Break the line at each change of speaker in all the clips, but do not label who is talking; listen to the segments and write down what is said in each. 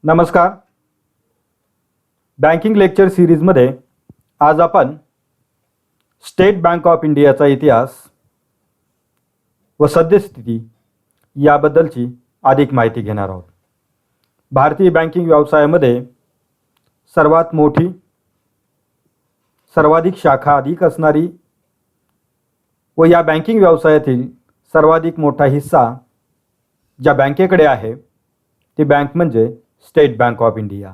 नमस्कार. Banking lecture सिरीजमध्ये आज आपण स्टेट बँक ऑफ इंडियाचा इतिहास व सद्यस्थिती याबद्दलची अधिक माहिती घेणार आहोत. भारतीय बँकिंग व्यवसायामध्ये सर्वात मोठी, सर्वाधिक शाखा अधिक असणारी व या बँकिंग व्यवसायातील सर्वाधिक मोठा हिस्सा ज्या बँकेकडे आहे ती बँक म्हणजे स्टेट बँक ऑफ इंडिया.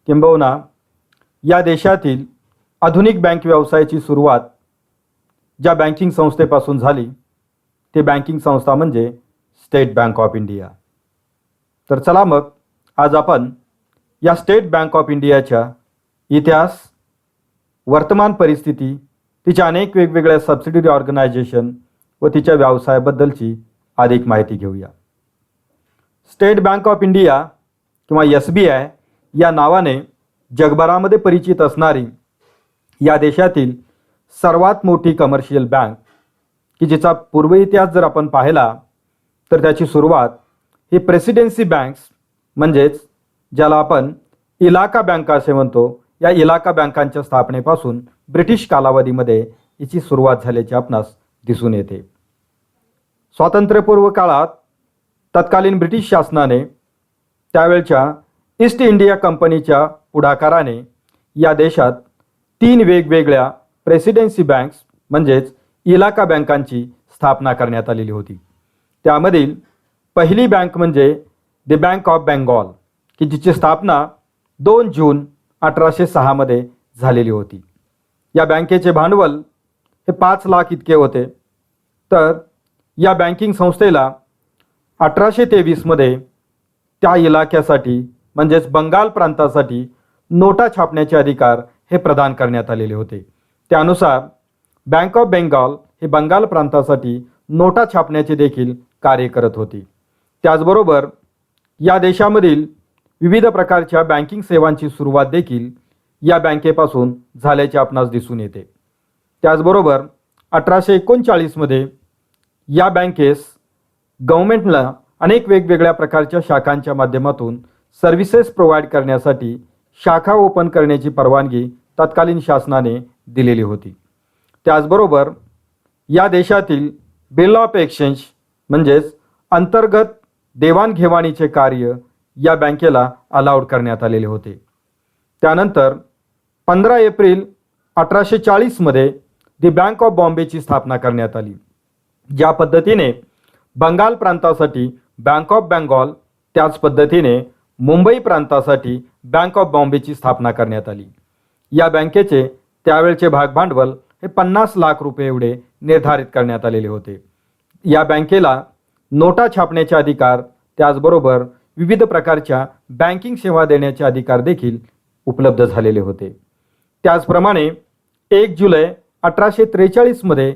किंबहुना या देशातील आधुनिक बँक व्यवसायाची सुरुवात ज्या बँकिंग संस्थेपासून झाली ती बँकिंग संस्था म्हणजे स्टेट बँक ऑफ इंडिया. तर चला मग आज आपण या स्टेट बँक ऑफ इंडियाच्या इतिहास, वर्तमान परिस्थिती, तिच्या अनेक वेगवेगळ्या सबसिडियरी ऑर्गनायझेशन व तिच्या व्यवसायाबद्दलची अधिक माहिती घेऊया. स्टेट बँक ऑफ इंडिया किंवा SBI या नावाने जगभरामध्ये परिचित असणारी या देशातील सर्वात मोठी कमर्शियल बँक की जिचा पूर्व इतिहास जर आपण पाहिला तर त्याची सुरुवात ही प्रेसिडेन्सी बँक्स म्हणजेच ज्याला आपण इलाका बँका असे म्हणतो, या इलाका बँकांच्या स्थापनेपासून ब्रिटिश कालावधीमध्ये याची सुरुवात झाल्याची आपणास दिसून येते. स्वातंत्र्यपूर्व काळात तत्कालीन ब्रिटिश शासनाने त्यावेळच्या ईस्ट इंडिया कंपनीच्या पुढाकाराने या देशात 3 वेगवेगळ्या प्रेसिडेन्सी बँक्स म्हणजेच इलाका बँकांची स्थापना करण्यात आलेली होती. त्यामधील पहिली बँक म्हणजे द बँक ऑफ बेंगॉल की जिची स्थापना 2 जून 1806 मध्ये झालेली होती. या बँकेचे भांडवल हे 5 लाख इतके होते. तर या बँकिंग संस्थेला 1823 मध्ये त्या इलाक्यासाठी म्हणजेच बंगाल प्रांतासाठी नोटा छापण्याचे अधिकार हे प्रदान करण्यात आलेले होते. त्यानुसार बँक ऑफ बेंगॉल हे बंगाल प्रांतासाठी नोटा छापण्याचे देखील कार्य करत होती. त्याचबरोबर या देशामधील विविध प्रकारच्या बँकिंग सेवांची सुरुवात देखील या बँकेपासून झाल्याचे आपणास दिसून येते. त्याचबरोबर 1839 मध्ये या बँकेस गव्हर्नमेंटला अनेक वेगवेगळ्या प्रकारच्या शाखांच्या माध्यमातून सर्व्हिसेस प्रोव्हाइड करण्यासाठी शाखा ओपन करण्याची परवानगी तत्कालीन शासनाने दिलेली होती. त्याचबरोबर या देशातील बिल ऑफ एक्सचेंज म्हणजेच अंतर्गत देवाणघेवाणीचे कार्य या बँकेला अलाउड करण्यात आलेले होते. त्यानंतर 15 एप्रिल 1840 मध्ये दी बँक ऑफ बॉम्बेची स्थापना करण्यात आली. ज्या पद्धतीने बंगाल प्रांतासाठी बँक ऑफ बेंगॉल, त्याच पद्धतीने मुंबई प्रांतासाठी बँक ऑफ बॉम्बेची स्थापना करण्यात आली. या बँकेचे त्यावेळचे भागभांडवल हे 50 लाख रुपये एवढे निर्धारित करण्यात आलेले होते. या बँकेला नोटा छापण्याचे अधिकार, त्याचबरोबर विविध प्रकारच्या बँकिंग सेवा देण्याचे अधिकार देखील उपलब्ध झालेले होते. त्याचप्रमाणे 1 जुलै 1843 मध्ये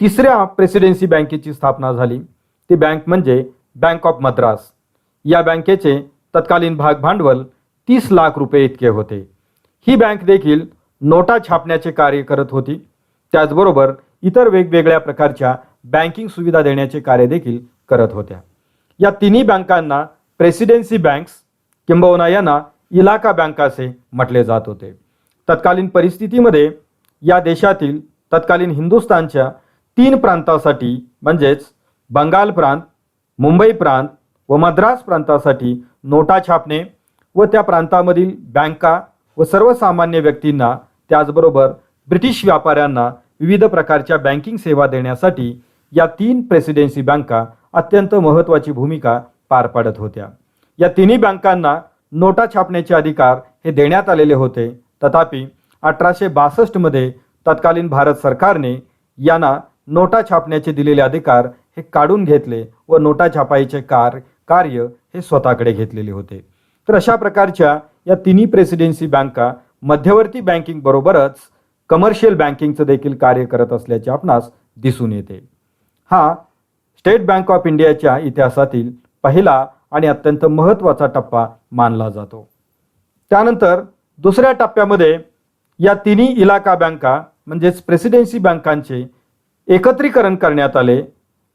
तिसऱ्या प्रेसिडेन्सी बँकेची स्थापना झाली. ती बँक म्हणजे बँक ऑफ मद्रास. या बँकेचे तत्कालीन भागभांडवल 30 लाख रुपये इतके होते. ही बँक देखील नोटा छापण्याचे कार्य करत होती. त्याचबरोबर इतर वेगवेगळ्या प्रकारच्या बँकिंग सुविधा देण्याचे कार्य देखील करत होत्या. या तिन्ही बँकांना प्रेसिडेन्सी बँक्स किंबहुना यांना इलाका बँका असे म्हटले जात होते. तत्कालीन परिस्थितीमध्ये या देशातील तत्कालीन हिंदुस्थानच्या 3 प्रांतासाठी म्हणजेच बंगाल प्रांत, मुंबई प्रांत व मद्रास प्रांतासाठी नोटा छापणे व त्या प्रांतामधील बँका व सर्वसामान्य व्यक्तींना, त्याचबरोबर ब्रिटिश व्यापाऱ्यांना विविध प्रकारच्या बँकिंग सेवा देण्यासाठी या 3 प्रेसिडेन्सी बँका अत्यंत महत्त्वाची भूमिका पार पाडत होत्या. या तिन्ही बँकांना नोटा छापण्याचे अधिकार हे देण्यात आलेले होते. तथापि 1862 मध्ये तत्कालीन भारत सरकारने यांना नोटा छापण्याचे दिलेले अधिकार हे काढून घेतले व नोटा छापायचे कार्य हे स्वतःकडे घेतलेले होते. तर अशा प्रकारच्या या तिन्ही प्रेसिडेन्सी बँका मध्यवर्ती बँकिंग बरोबरच कमर्शियल बँकिंगचं देखील कार्य करत असल्याचे आपणास दिसून येते. हा स्टेट बँक ऑफ इंडियाच्या इतिहासातील पहिला आणि अत्यंत महत्त्वाचा टप्पा मानला जातो. त्यानंतर दुसऱ्या टप्प्यामध्ये या तिन्ही इलाका बँका म्हणजेच प्रेसिडेन्सी बँकांचे एकत्रीकरण करण्यात आले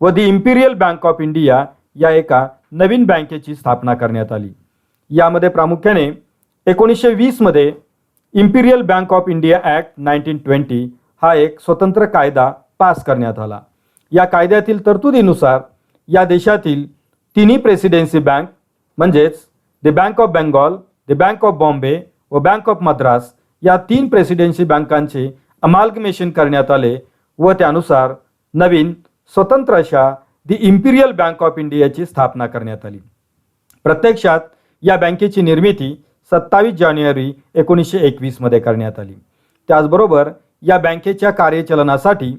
व दी इम्पिरियल बँक ऑफ इंडिया या एका नवीन बँकेची स्थापना करण्यात आली. यामध्ये प्रामुख्याने 1920 मध्ये Imperial bank of India act 1920 हा एक स्वतंत्र कायदा पास करण्यात आला. या कायद्यातील तरतुदीनुसार या देशातील तिन्ही प्रेसिडेन्सी बँक म्हणजेच the bank of Bengal, the bank of Bombay व बँक ऑफ मद्रास या 3 प्रेसिडेन्सी बँकांचे अमाल्गमेशन करण्यात आले व त्यानुसार नवीन स्वतंत्र अशा द इम्पिरियल बँक ऑफ इंडियाची स्थापना करण्यात आली. प्रत्यक्षात या बँकेची निर्मिती 27 जानेवारी 1921 मध्ये करण्यात आली. त्याचबरोबर या बँकेच्या कार्यचलनासाठी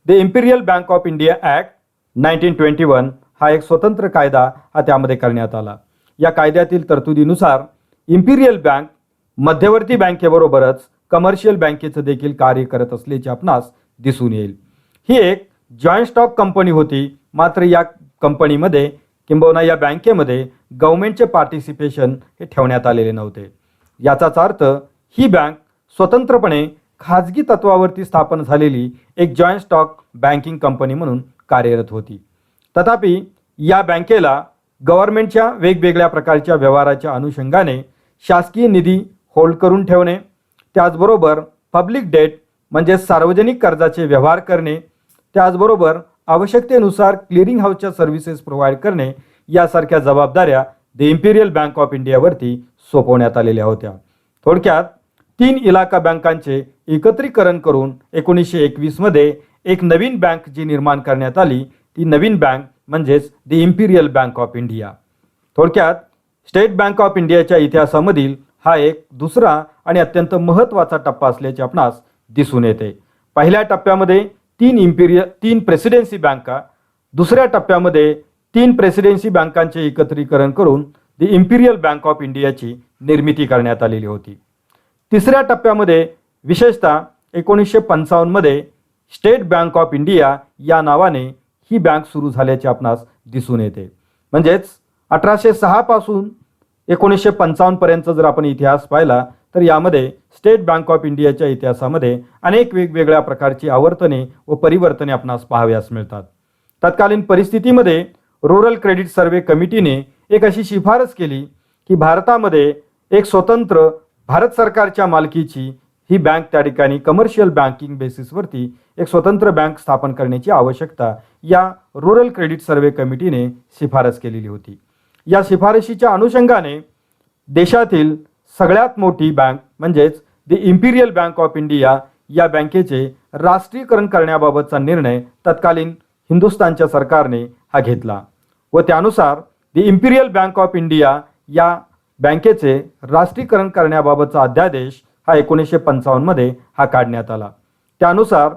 the imperial bank of India act 1921 हा एक स्वतंत्र कायदा हा त्यामध्ये करण्यात आला. या कायद्यातील तरतुदीनुसार इम्पिरियल बँक मध्यवर्ती बँकेबरोबरच कमर्शियल बँकेचं देखील कार्य करत असल्याचे आपणास दिसून येईल. ही एक जॉईंट स्टॉक कंपनी होती, मात्र या कंपनीमध्ये किंबहुना या बँकेमध्ये गव्हर्नमेंटचे पार्टिसिपेशन हे ठेवण्यात आलेले नव्हते. याचाच अर्थ ही बँक स्वतंत्रपणे खाजगी तत्वावरती स्थापन झालेली एक जॉईंट स्टॉक बँकिंग कंपनी म्हणून कार्यरत होती. तथापि या बँकेला गव्हर्नमेंटच्या वेगवेगळ्या प्रकारच्या व्यवहाराच्या अनुषंगाने शासकीय निधी होल्ड करून ठेवणे, त्याचबरोबर पब्लिक डेट म्हणजे सार्वजनिक कर्जाचे व्यवहार करणे, त्याचबरोबर आवश्यकतेनुसार क्लिअरिंग हाऊसच्या सर्व्हिसेस प्रोव्हाइड करणे यासारख्या जबाबदाऱ्या द इम्पिरियल बँक ऑफ इंडियावरती सोपवण्यात आलेल्या होत्या. थोडक्यात 3 इलाका बँकांचे एकत्रीकरण करून 1921 मध्ये एक नवीन बँक जी निर्माण करण्यात आली ती नवीन बँक म्हणजेच the imperial bank of India. थोडक्यात स्टेट बँक ऑफ इंडियाच्या इतिहासामधील हा एक दुसरा आणि अत्यंत महत्त्वाचा टप्पा असल्याचे आपणास दिसून येते. पहिल्या टप्प्यामध्ये 3 प्रेसिडेन्सी बँका, दुसऱ्या टप्प्यामध्ये 3 प्रेसिडेन्सी बँकांचे एकत्रीकरण करून द इम्पिरियल बँक ऑफ इंडियाची निर्मिती करण्यात आलेली होती. तिसऱ्या टप्प्यामध्ये विशेषतः 1955 मध्ये स्टेट बँक ऑफ इंडिया या नावाने ही बँक सुरू झाल्याचे आपणास दिसून येते. म्हणजेच 1806 पासून 1955 पर्यंत जर आपण इतिहास पाहिला तर यामध्ये स्टेट बँक ऑफ इंडियाच्या इतिहासामध्ये अनेक वेगवेगळ्या प्रकारची आवर्तने व परिवर्तने आपणास पाहाव्यास मिळतात. तत्कालीन परिस्थितीमध्ये रुरल क्रेडिट सर्वे कमिटीने एक अशी शिफारस केली की भारतामध्ये एक स्वतंत्र भारत सरकारच्या मालकीची ही बँक त्या ठिकाणी कमर्शियल बँकिंग बेसिसवरती एक स्वतंत्र बँक स्थापन करण्याची आवश्यकता या रुरल क्रेडिट सर्वे कमिटीने शिफारस केलेली होती. या शिफारशीच्या अनुषंगाने देशातील सगळ्यात मोठी बँक म्हणजेच the imperial bank of India या बँकेचे राष्ट्रीयकरण करण्याबाबतचा निर्णय तत्कालीन हिंदुस्थानच्या सरकारने हा घेतला व त्यानुसार the imperial bank of India या बँकेचे राष्ट्रीयकरण करण्याबाबतचा अध्यादेश हा 1955 मध्ये हा काढण्यात आला. त्यानुसार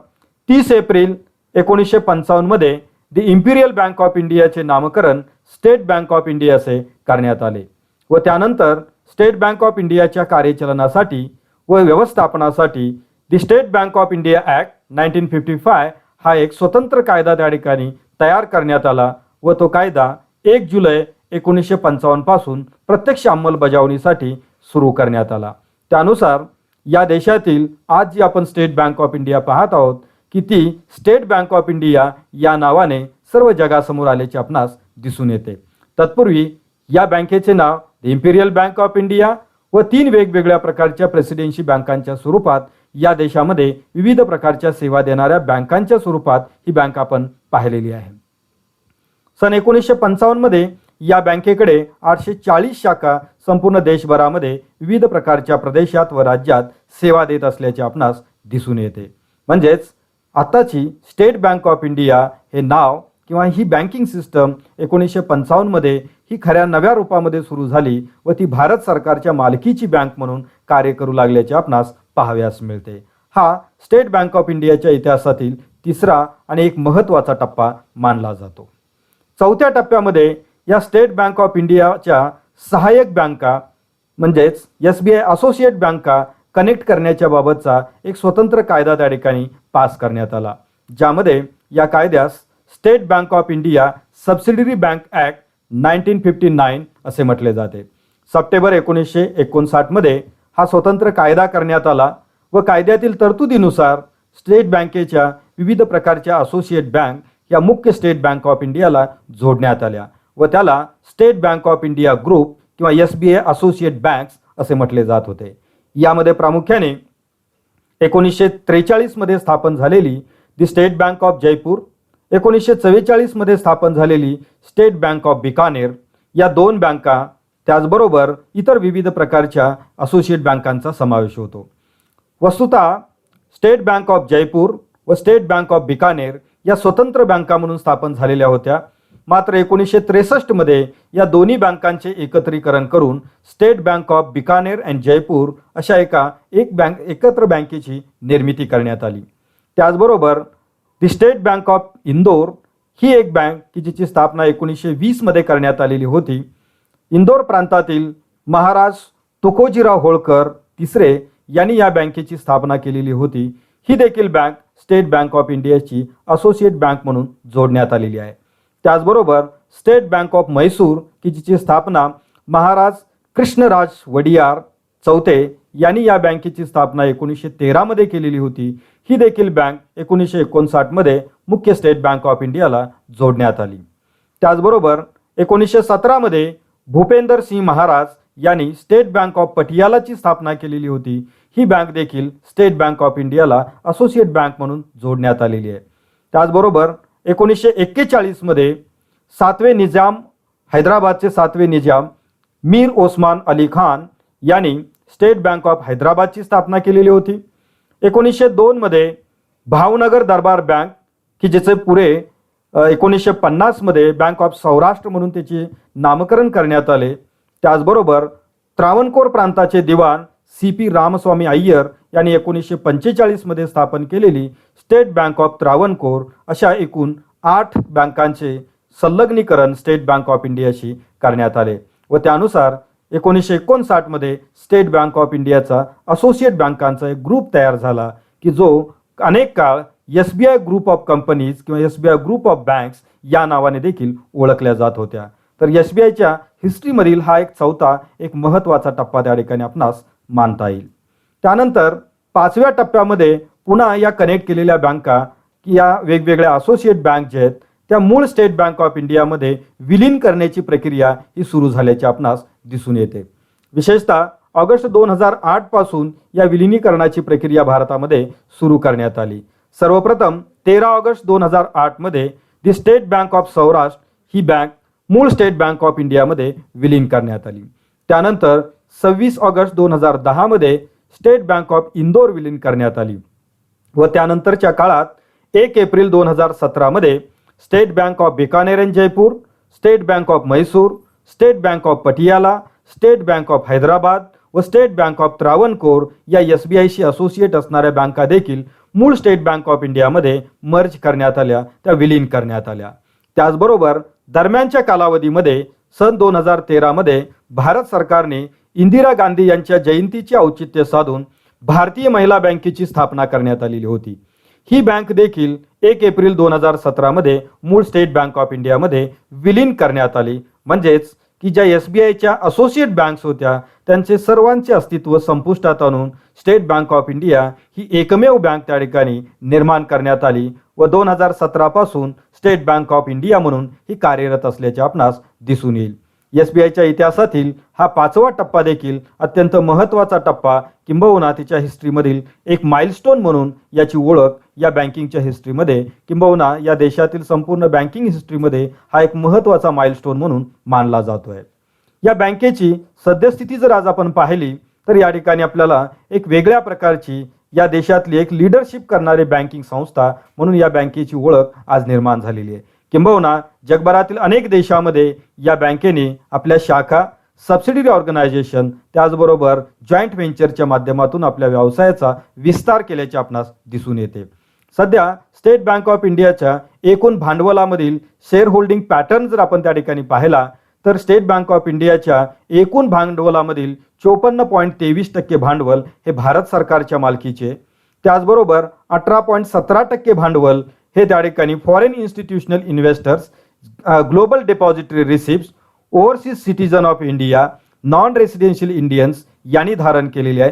30 एप्रिल 1955 मध्ये द इम्पिरियल बँक ऑफ इंडियाचे नामकरण स्टेट बँक ऑफ इंडिया असे करण्यात आले व त्यानंतर स्टेट बँक ऑफ इंडियाच्या कार्यचलनासाठी व व्यवस्थापनासाठी the state bank of India act 1955 हा एक स्वतंत्र कायदा त्या ठिकाणी तयार करण्यात आला व तो कायदा 1 जुलै 1955 पासून प्रत्यक्ष अंमलबजावणीसाठी सुरू करण्यात आला. त्यानुसार या देशातील आज जी आपण स्टेट बँक ऑफ इंडिया पाहत आहोत की ती स्टेट बँक ऑफ इंडिया या नावाने सर्व जगासमोर आल्याचे आपणास दिसून येते. तत्पूर्वी या बँकेचे नाव the imperial bank of India व 3 वेगवेगळ्या प्रकारच्या प्रेसिडेन्सी बँकांच्या स्वरूपात या देशामध्ये विविध प्रकारच्या सेवा देणाऱ्या बँकांच्या स्वरूपात ही बँक आपण पाहिलेली आहे. सन 1955 मध्ये या बँकेकडे 840 शाखा संपूर्ण देशभरामध्ये विविध प्रकारच्या प्रदेशात व राज्यात सेवा देत असल्याचे आपणास दिसून येते. म्हणजेच आताची स्टेट बँक ऑफ इंडिया हे नाव किंवा ही बँकिंग सिस्टम 1955 मध्ये ही खऱ्या नव्या रूपामध्ये सुरू झाली व ती भारत सरकारच्या मालकीची बँक म्हणून कार्य करू लागल्याचे आपणास पाहाव्यास मिळते. हा स्टेट बँक ऑफ इंडियाच्या इतिहासातील तिसरा आणि एक महत्त्वाचा टप्पा मानला जातो. चौथ्या टप्प्यामध्ये या स्टेट बँक ऑफ इंडियाच्या सहाय्यक बँका म्हणजेच SBI असोसिएट बँका कनेक्ट करण्याच्या बाबतचा एक स्वतंत्र कायदा त्या ठिकाणी पास करण्यात आला, ज्यामध्ये या कायद्यास state bank of India subsidiary bank act 1959 असे म्हटले जाते. सप्टेंबर 1959 मध्ये हा स्वतंत्र कायदा करण्यात आला व कायद्यातील तरतुदीनुसार स्टेट बँकेच्या विविध प्रकारच्या असोसिएट बँक या मुख्य स्टेट बँक ऑफ इंडियाला जोडण्यात आल्या व त्याला state bank of India group किंवा SBI असोसिएट बँक्स असे म्हटले जात होते. यामध्ये प्रामुख्याने 1943 मध्ये स्थापन झालेली दी स्टेट बँक ऑफ जयपूर, 1944 मध्ये स्थापन झालेली स्टेट बँक ऑफ बिकानेर या दोन बँका, त्याचबरोबर इतर विविध प्रकारच्या असोसिएट बँकांचा समावेश होतो. वस्तुतः स्टेट बँक ऑफ जयपूर व स्टेट बँक ऑफ बिकानेर या स्वतंत्र बँका म्हणून स्थापन झालेल्या होत्या. मात्र 1963 मध्ये या दोन्ही बँकांचे एकत्रीकरण करून state bank of Bikaner and Jaipur अशा एकत्र बँकेची निर्मिती करण्यात आली. त्याचबरोबर the state bank of Indore ही एक बँक की जिची स्थापना 1920 मध्ये करण्यात आलेली होती. इंदोर प्रांतातील महाराज तुकोजीराव होळकर तिसरे यांनी या बँकेची स्थापना केलेली होती. ही देखील बँक स्टेट बँक ऑफ इंडियाची असोसिएट बँक म्हणून जोडण्यात आलेली आहे. त्याचबरोबर स्टेट बँक ऑफ म्हैसूर की जिची स्थापना महाराज कृष्णराज वडियार चौथे यांनी या बँकेची स्थापना 1913 मध्ये केलेली होती. ही देखील बँक 1959 मध्ये मुख्य स्टेट बँक ऑफ इंडियाला जोडण्यात आली. त्याचबरोबर 1917 मध्ये भूपेंदर सिंह महाराज यांनी स्टेट बँक ऑफ पटियालाची स्थापना केलेली होती. ही बँक देखील स्टेट बँक ऑफ इंडियाला असोसिएट बँक म्हणून जोडण्यात आलेली आहे. त्याचबरोबर 1941 मध्ये सातवे निजाम, हैदराबादचे सातवे निजाम मीर ओस्मान अली खान यांनी स्टेट बँक ऑफ हैदराबादची स्थापना केलेली होती. 1902 मध्ये भावनगर दरबार बँक की जिचे पुढे 1950 मध्ये बँक ऑफ सौराष्ट्र म्हणून त्याचे नामकरण करण्यात आले. त्याचबरोबर त्रावणकोर प्रांताचे दिवाण CP रामस्वामी अय्यर यांनी 1945 मध्ये स्थापन केलेली स्टेट बँक ऑफ त्रावणकोर अशा एकूण 8 बँकांचे संलग्नीकरण स्टेट बँक ऑफ इंडियाशी करण्यात आले व त्यानुसार 1959 मध्ये स्टेट बँक ऑफ इंडियाचा असोसिएट बँकांचा एक ग्रुप तयार झाला की जो अनेक काळ SBI ग्रुप ऑफ कंपनीज किंवा SBI ग्रुप ऑफ बँक्स या नावाने देखील ओळखल्या जात होत्या. तर SBIच्या हिस्ट्रीमधील हा एक चौथा एक महत्त्वाचा टप्पा त्या ठिकाणी आपणास मानता येईल. त्यानंतर 5व्या टप्प्यामध्ये पुन्हा या कनेक्ट केलेल्या बँका की या वेगवेगळ्या असोसिएट बँक जे आहेत त्या मूळ स्टेट बँक ऑफ इंडियामध्ये विलीन करण्याची प्रक्रिया ही सुरू झाल्याची आपणास दिसून येते. विशेषतः ऑगस्ट 2008 पासून या विलिनीकरणाची प्रक्रिया भारतामध्ये सुरू करण्यात आली. सर्वप्रथम 13 ऑगस्ट 2008 मध्ये दी state bank of Saurashtra he bank मूळ स्टेट बँक ऑफ इंडियामध्ये विलीन करण्यात आली. त्यानंतर 26 ऑगस्ट 2010 मध्ये स्टेट बँक ऑफ इंदोर विलीन करण्यात आली व त्यानंतरच्या काळात 1 एप्रिल 2017 मध्ये state bank of Bikaner and Jaipur, state bank of Mysore, state bank of Patiala, state bank of Hyderabad व स्टेट बँक ऑफ त्रावणकोर या SBIशी असोसिएट असणाऱ्या बँका देखील मूळ स्टेट बँक ऑफ इंडियामध्ये मर्ज करण्यात आल्या, त्या विलीन करण्यात आल्या. त्याचबरोबर दरम्यानच्या कालावधीमध्ये सन 2013 मध्ये भारत सरकारने इंदिरा गांधी यांच्या जयंतीचे औचित्य साधून भारतीय महिला बँकेची स्थापना करण्यात आलेली होती. ही बँक देखील 1 एप्रिल 2017 मध्ये मूळ स्टेट बँक ऑफ इंडियामध्ये विलीन करण्यात आली. म्हणजेच की ज्या SBIच्या असोसिएट बँक्स होत्या त्यांचे सर्वांचे अस्तित्व संपुष्टात आणून स्टेट बँक ऑफ इंडिया ही एकमेव बँक त्या ठिकाणी निर्माण करण्यात आली व 2017 पासून स्टेट बँक ऑफ इंडिया म्हणून ही कार्यरत असल्याचे आपणास दिसून येईल. SBIच्या इतिहासातील हा 5वा टप्पा देखील अत्यंत महत्त्वाचा टप्पा किंबहुना तिच्या हिस्ट्रीमधील एक माइलस्टोन म्हणून याची ओळख या बँकिंगच्या हिस्ट्रीमध्ये किंबहुना या देशातील संपूर्ण बँकिंग हिस्ट्रीमध्ये हा एक महत्त्वाचा माइलस्टोन म्हणून मानला जातो आहे. या बँकेची सद्यस्थिती जर आज आपण पाहिली तर या ठिकाणी आपल्याला एक वेगळ्या प्रकारची या देशातली एक लीडरशिप करणारी बँकिंग संस्था म्हणून या बँकेची ओळख आज निर्माण झालेली आहे. किंबहुना जगभरातील अनेक देशामध्ये या बँकेने आपल्या शाखा, सबसिडियरी ऑर्गनायझेशन त्याचबरोबर जॉईंट व्हेंचरच्या माध्यमातून आपल्या व्यवसायाचा विस्तार केल्याचे आपणास दिसून येते. सध्या स्टेट बँक ऑफ इंडियाच्या एकूण भांडवलामधील शेअर होल्डिंग पॅटर्न जर आपण त्या ठिकाणी पाहिला तर स्टेट बँक ऑफ इंडियाच्या एकूण भांडवलामधील 54.23% भांडवल हे भारत सरकारच्या मालकीचे, त्याचबरोबर 18.17% भांडवल हे त्या ठिकाणी foreign institutional investors, global depository receipts, overseas citizen of India, non residential Indians यांनी धारण केलेले आहे.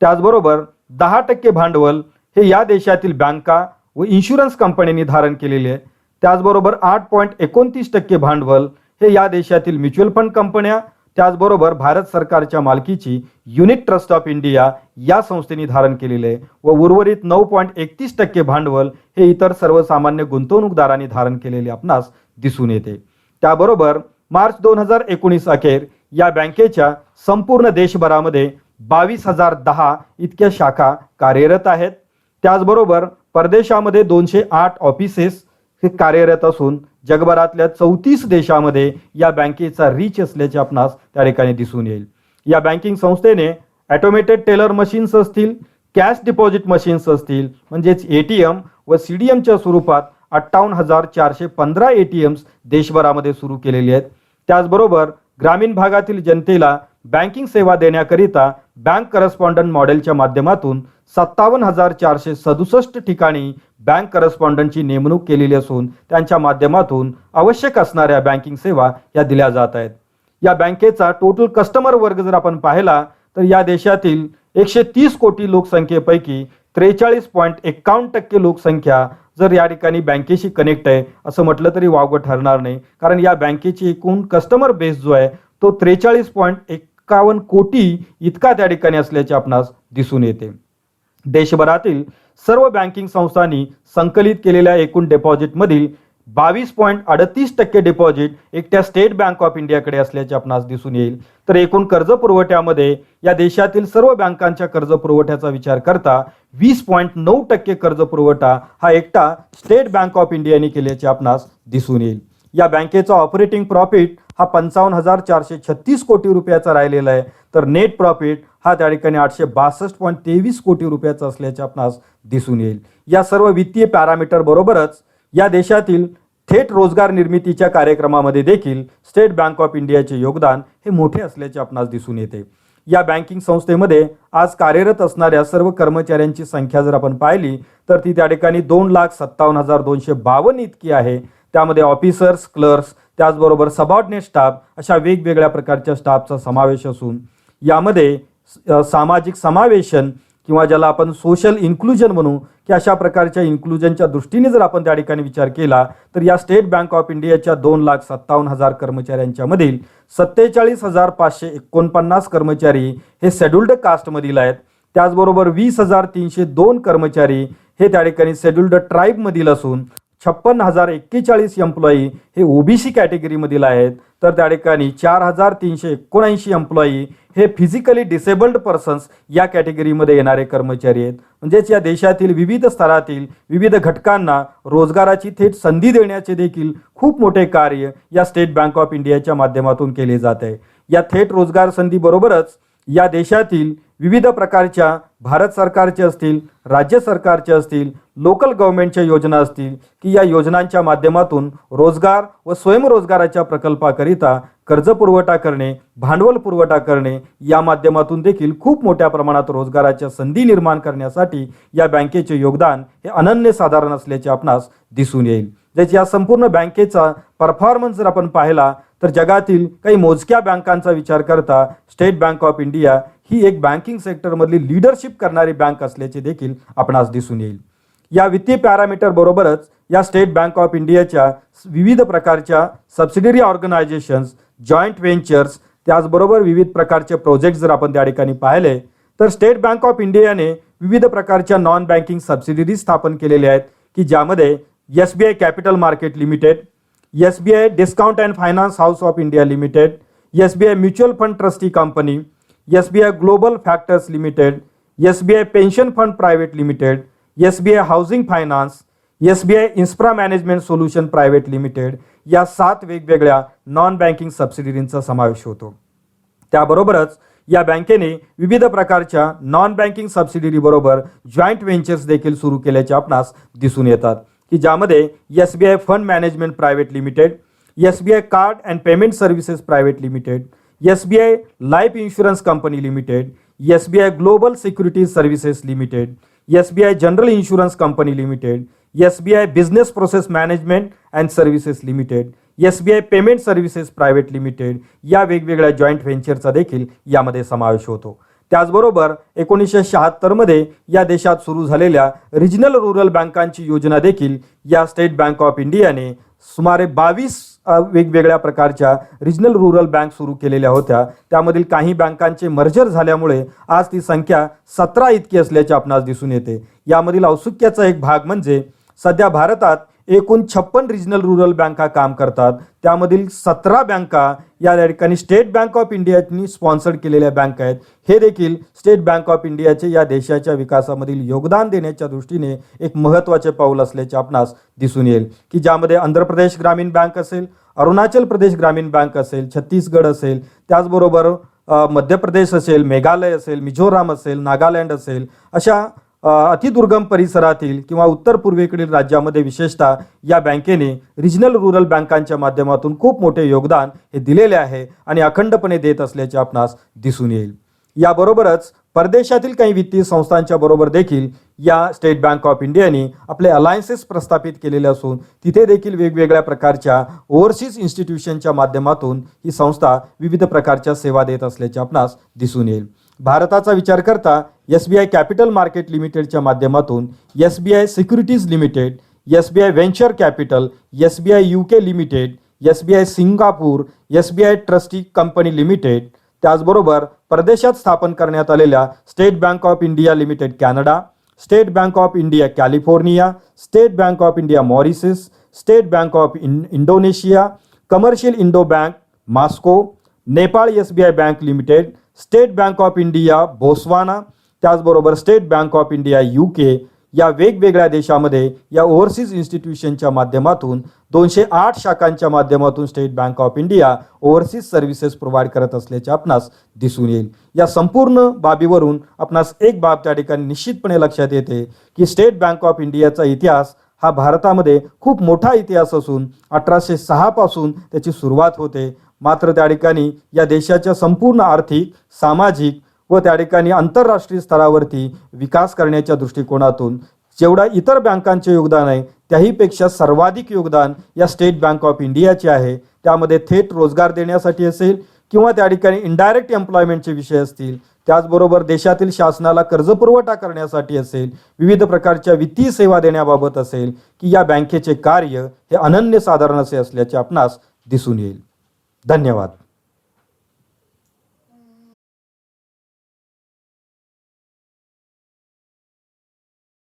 त्याचबरोबर 10% भांडवल हे या देशातील बँका व इन्शुरन्स कंपन्यांनी धारण केलेले आहे. त्याचबरोबर 8.29% भांडवल हे या देशातील म्युच्युअल फंड कंपन्या त्याचबरोबर भारत सरकारच्या मालकीची युनिट ट्रस्ट ऑफ इंडिया या संस्थेने धारण केलेले आहे व उर्वरित 9.31% भांडवल हे इतर सर्वसामान्य गुंतवणूकदारांनी धारण केलेले आपणास दिसून येते। त्याबरोबर मार्च 2019 अखेर या बँकेच्या संपूर्ण देशभरामध्ये 22,010 इतक्या शाखा कार्यरत आहेत। त्याचबरोबर परदेशामध्ये 208 ऑफिसेस हे कार्यरत असून जगभरातल्या 34 देशामध्ये या बँकेचा रीच असल्याचे आपणास त्या ठिकाणी दिसून येईल। या बँकिंग संस्थेने ऑटोमेटेड टेलर मशीन्स असतील, कॅश डिपॉझिट मशीन्स असतील म्हणजेच ATM व CDMच्या स्वरूपात 58,415 ATMs देशभरामध्ये सुरू केलेले आहेत। त्याचबरोबर ग्रामीण भागातील जनतेला बँकिंग सेवा देण्याकरिता बँक करस्पॉन्डंट मॉडेलच्या माध्यमातून 57,467 ठिकाणी बँक करस्पॉन्डंटची नेमणूक केलेली असून त्यांच्या माध्यमातून आवश्यक असणाऱ्या बँकिंग सेवा या दिल्या जात आहेत। या बँकेचा टोटल कस्टमर वर्ग जर आपण पाहिला तर या देशातील 130 कोटी लोकसंख्येपैकी 43.51% लोकसंख्या जर या ठिकाणी बँकेशी कनेक्ट आहे असं म्हटलं तरी वावगं ठरणार नाही, कारण या बँकेची एकूण कस्टमर बेस जो आहे तो 43.51 कोटी इतका त्या ठिकाणी असल्याचे आपणास दिसून येते। देशभरातील सर्व बँकिंग संस्थांनी संकलित केलेल्या एकूण डिपॉझिटमधील 22.38% डिपॉझिट एकट्या स्टेट बँक ऑफ इंडियाकडे असल्याचे आपणास दिसून येईल। तर एकूण कर्ज पुरवठ्यामध्ये या देशातील सर्व बँकांच्या कर्ज पुरवठ्याचा विचार करता 20.9% कर्ज पुरवठा हा एकटा स्टेट बँक ऑफ इंडियाने केल्याचे आपणास दिसून येईल। या बँकेचा ऑपरेटिंग प्रॉफिट हा 55,436 कोटी रुपयाचा राहिलेला आहे, तर नेट प्रॉफिट हा त्या ठिकाणी 862.23 कोटी रुपयाचा असल्याचे आपणास दिसून येईल। या सर्व वित्तीय पॅरामीटर बरोबरच या देशातील थेट रोजगार निर्मितीच्या कार्यक्रमामध्ये देखील स्टेट बँक ऑफ इंडियाचे योगदान हे मोठे असल्याचे आपणास दिसून येते। या बँकिंग संस्थेमध्ये आज कार्यरत असणाऱ्या सर्व कर्मचाऱ्यांची संख्या जर आपण पाहिली तर ती त्या ठिकाणी 2,57,252 इतकी आहे। त्यामध्ये ऑफिसर्स, क्लर्क्स, त्याचबरोबर सबऑर्डिनेट स्टाफ अशा वेगवेगळ्या प्रकारच्या स्टाफचा समावेश असून यामध्ये सामाजिक समावेशन किंवा ज्याला आपण सोशल इन्क्लुजन म्हणू की अशा प्रकारच्या इन्क्लुजनच्या दृष्टीने जर आपण त्या ठिकाणी विचार केला तर या स्टेट बँक ऑफ इंडियाच्या 2,57,000 कर्मचाऱ्यांच्या मधील 47,549 कर्मचारी हे शेड्युल्ड कास्टमधील आहेत। त्याचबरोबर 20,302 कर्मचारी हे त्या ठिकाणी शेड्युल्ड ट्राईबमधील असून 56,041 एम्प्लॉई हे ओबीसी कॅटेगरीमधील आहेत। तर त्या ठिकाणी 4,379 एम्प्लॉई हे फिजिकली डिसेबल्ड पर्सन्स या कॅटेगरीमध्ये येणारे कर्मचारी आहेत। म्हणजेच या देशातील विविध स्तरातील विविध घटकांना रोजगाराची थेट संधी देण्याचे देखील खूप मोठे कार्य या स्टेट बँक ऑफ इंडियाच्या माध्यमातून केले जात आहे। या थेट रोजगार संधी बरोबरच या देशातील विविध प्रकारच्या भारत सरकारचे असतील, राज्य सरकारचे असतील, लोकल गव्हर्नमेंटच्या योजना असतील की या योजनांच्या माध्यमातून रोजगार व स्वयंरोजगाराच्या प्रकल्पाकरिता कर्ज पुरवठा करणे, भांडवल पुरवठा करणे या माध्यमातून देखील खूप मोठ्या प्रमाणात रोजगाराच्या संधी निर्माण करण्यासाठी या बँकेचे योगदान हे अनन्यसाधारण असल्याचे आपणास दिसून येईल। ज्याची या संपूर्ण बँकेचा परफॉर्मन्स जर आपण पाहिला तर जगातील काही मोजक्या बँकांचा विचार करता स्टेट बँक ऑफ इंडिया ही एक बँकिंग सेक्टरमधली लीडरशिप करणारी बँक असल्याचे देखील आपणास दिसून येईल। या वित्तीय पॅरामीटर बरोबरच या स्टेट बँक ऑफ इंडियाच्या विविध प्रकारच्या सबसिडरी ऑर्गनायझेशन्स, जॉईंट व्हेंचर्स, त्याचबरोबर विविध प्रकारचे प्रोजेक्ट जर आपण त्या ठिकाणी पाहिले तर स्टेट बँक ऑफ इंडियाने विविध प्रकारच्या नॉन बँकिंग सबसिडरी स्थापन केलेल्या आहेत की ज्यामध्ये SBI capital market limited, SBI discount and finance house of India limited, SBI mutual fund trustee company, SBI global factors limited, SBI pension fund private limited, SBI housing finance, SBI infra management solution private limited या 7 वेगवेगळ्या non banking सबसिडरींचा समावेश होतो। त्याबरोबरच या बँकेने विविध प्रकारच्या non banking subsidiary बरोबर जॉईंट व्हेंचर्स देखील सुरू केल्याचे आपणास दिसून येतात की ज्यामध्ये SBI fund management private limited, SBI card and payment services private limited, SBI life insurance company limited, SBI global securities services limited, SBI general insurance company limited, SBI business process management and services limited, SBI payment services private limited या वेगवेगळ्या joint व्हेंचरचा देखील यामध्ये समावेश होतो। त्याचबरोबर 1976 मध्ये या देशात सुरू झालेल्या रिजनल रूरल बँकांची योजना देखील या स्टेट बँक ऑफ इंडियाने सुमारे 22 वेगवेगळ्या प्रकारच्या रिजनल रुरल बँक सुरू केलेल्या होत्या. त्यामधील काही बँकांचे मर्जर झाल्यामुळे आज ती संख्या 17 इतकी असल्याचे आपणास दिसून येते. यामधील औत्सुक्याचा एक भाग म्हणजे सध्या भारतात एकूण 56 रिजनल रुरल बँका काम करतात. त्यामधील 17 बँका या ठिकाणी स्टेट बँक ऑफ इंडियानी स्पॉन्सर्ड केलेल्या बँका आहेत. हे देखील स्टेट बँक ऑफ इंडियाचे या देशाच्या विकासामधील योगदान देण्याच्या दृष्टीने एक महत्त्वाचे पाऊल असल्याचे आपणास दिसून येईल की ज्यामध्ये आंध्र प्रदेश ग्रामीण बँक असेल, अरुणाचल प्रदेश ग्रामीण बँक असेल, छत्तीसगड असेल, त्याचबरोबर मध्य प्रदेश असेल, मेघालय असेल, मिझोराम असेल, नागालँड असेल, अशा अतिदुर्गम परिसरातील किंवा उत्तर पूर्वेकडील राज्यामध्ये विशेषतः या बँकेने रिजनल रुरल बँकांच्या माध्यमातून खूप मोठे योगदान हे दिलेले आहे आणि अखंडपणे देत असल्याचे आपणास दिसून येईल. याबरोबरच परदेशातील काही वित्तीय संस्थांच्या बरोबर देखील या स्टेट बँक ऑफ इंडियाने आपले अलायन्सेस प्रस्थापित केलेले असून तिथे देखील वेगवेगळ्या प्रकारच्या ओव्हरसीज इन्स्टिट्यूशनच्या माध्यमातून ही संस्था विविध प्रकारच्या सेवा देत असल्याचे आपणास दिसून येईल. भारताचा विचार करता SBI कॅपिटल मार्केट लिमिटेडच्या माध्यमातून SBI securities limited, SBI venture capital, SBI UK limited, SBI Singapore, SBI trustee company limited, त्याचबरोबर परदेशात स्थापन करण्यात आलेल्या state bank of India limited Canada, state bank of India California, state bank of India Mauritius, state bank of Indonesia, commercial Indo bank Moscow, Nepal SBI bank limited, state bank of India Botswana, त्याचबरोबर state bank of India UK या वेगवेगळ्या देशामध्ये या overseas इन्स्टिट्यूशनच्या माध्यमातून 208 शाखांच्या माध्यमातून state bank of India overseas services provide करत असल्याचे आपणास दिसून येईल. या संपूर्ण बाबीवरून आपणास एक बाब त्या ठिकाणी निश्चितपणे लक्षात येते की स्टेट बँक ऑफ इंडियाचा इतिहास हा भारतामध्ये खूप मोठा इतिहास असून 1806 पासून त्याची सुरुवात होते. मात्र त्या ठिकाणी या देशाच्या संपूर्ण आर्थिक, सामाजिक व त्या ठिकाणी आंतरराष्ट्रीय स्तरावरती विकास करण्याच्या दृष्टिकोनातून जेवढा इतर बँकांचे योगदान आहे त्याहीपेक्षा सर्वाधिक योगदान या स्टेट बँक ऑफ इंडियाचे आहे. त्यामध्ये थेट रोजगार देण्यासाठी असेल किंवा त्या ठिकाणी इनडायरेक्ट एम्प्लॉयमेंटचे विषय असतील, त्याचबरोबर देशातील शासनाला कर्जपुरवठा करण्यासाठी असेल, विविध प्रकारच्या वित्तीय सेवा देण्याबाबत असेल की या बँकेचे कार्य हे अनन्यसाधारण असे असल्याचे आपणास दिसून येईल. धन्यवाद.